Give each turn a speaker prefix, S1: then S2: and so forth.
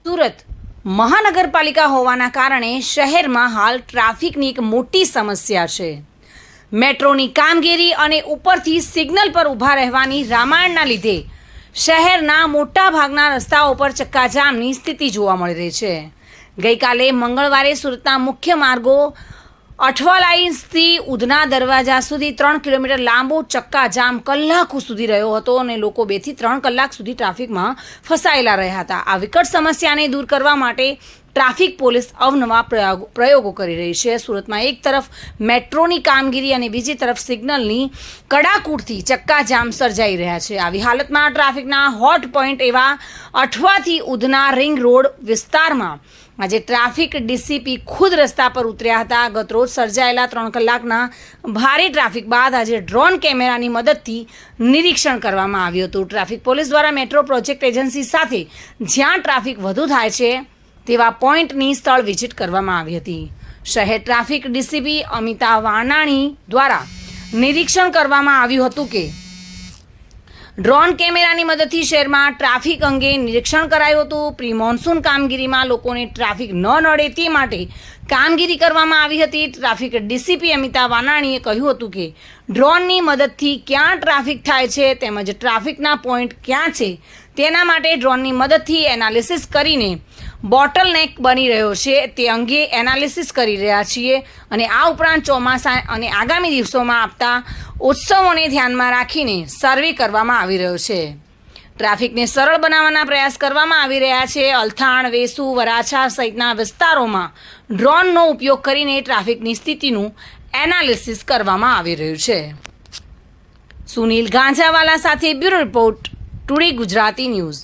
S1: સુરત મહાનગરપાલિકા હોવાના કારણે શહેરમાં હાલ ટ્રાફિકની એક મોટી સમસ્યા છે। મેટ્રોની કામગીરી અને ઉપરથી સિગ્નલ પર ઊભા રહેવાની રામાયણના લીધે શહેરના મોટા ભાગના રસ્તાઓ પર ચક્કાજામની સ્થિતિ જોવા મળી રહી છે। ગઈકાલે મંગળવારે સુરતના મુખ્ય માર્ગો અઠવાલાઈન્સથી ઉધના દરવાજા સુધી 3 કિલોમીટર લાંબો ચક્કાજામ કલાકો સુધી રહ્યો હતો અને લોકો 2 થી 3 કલાક સુધી ટ્રાફિકમાં ફસાયેલા રહ્યા હતા। આ વિકટ સમસ્યાને દૂર કરવા માટે ટ્રાફિક પોલીસ અવનવા પ્રયોગો કરી રહી છે। સુરતમાં એક તરફ મેટ્રોની કામગીરી અને બીજી તરફ સિગ્નલની કડાકૂટથી ચક્કાજામ સર્જાઈ રહ્યા છે। આવી હાલતમાં ટ્રાફિકના હોટ પોઈન્ટ એવા અઠવાથી ઉધના રિંગ રોડ વિસ્તારમાં આજે ટ્રાફિક ડીસીપી ખુદ રસ્તા પર ઉતર્યા હતા। ગત રોજ સર્જાયેલા 3 કલાકના ભારે ટ્રાફિક બાદ આજે ડ્રોન કેમેરાની મદદથી નિરીક્ષણ કરવામાં આવ્યું હતું। ટ્રાફિક પોલીસ દ્વારા મેટ્રો પ્રોજેક્ટ એજન્સી સાથે જ્યાં ટ્રાફિક વધુ થાય છે તેવા પોઈન્ટની સ્થળ વિઝિટ કરવામાં આવી હતી। શહેર ટ્રાફિક ડીસીપી અમિતા વાનાણી દ્વારા નિરીક્ષણ કરવામાં આવ્યું હતું કે ડ્રોન કેમેરાની મદદથી શહેરમાં ટ્રાફિક અંગે નિરીક્ષણ કરાયું હતું। પ્રી મોન્સૂન કામગીરીમાં લોકોને ટ્રાફિક ન નડે તે માટે કામગીરી કરવામાં આવી હતી। ટ્રાફિક ડીસીપી અમિતા વાનાણીએ કહ્યું હતું કે ડ્રોનની મદદથી ક્યાં ટ્રાફિક થાય છે તેમજ ટ્રાફિકના પોઈન્ટ ક્યાં છે તેના માટે ડ્રોનની મદદથી એનાલિસિસ કરીને બોટલનેક બની રહ્યો છે તે અંગે એનાલિસિસ કરી રહ્યા છીએ અને આ ઉપરાંત ચોમાસા અને આગામી દિવસોમાં આપતા ઉત્સવોને ધ્યાનમાં રાખીને સર્વે કરવામાં આવી રહ્યો છે। ટ્રાફિકને સરળ બનાવવાના પ્રયાસ કરવામાં આવી રહ્યા છે। અલથાણ, વેસુ, વરાછા સહિતના વિસ્તારોમાં ડ્રોનનો ઉપયોગ કરીને ટ્રાફિકની સ્થિતિનું એનાલિસિસ કરવામાં આવી રહ્યું છે। સુનિલ ગાંજાવાલા સાથે bureau report, today Gujarati news.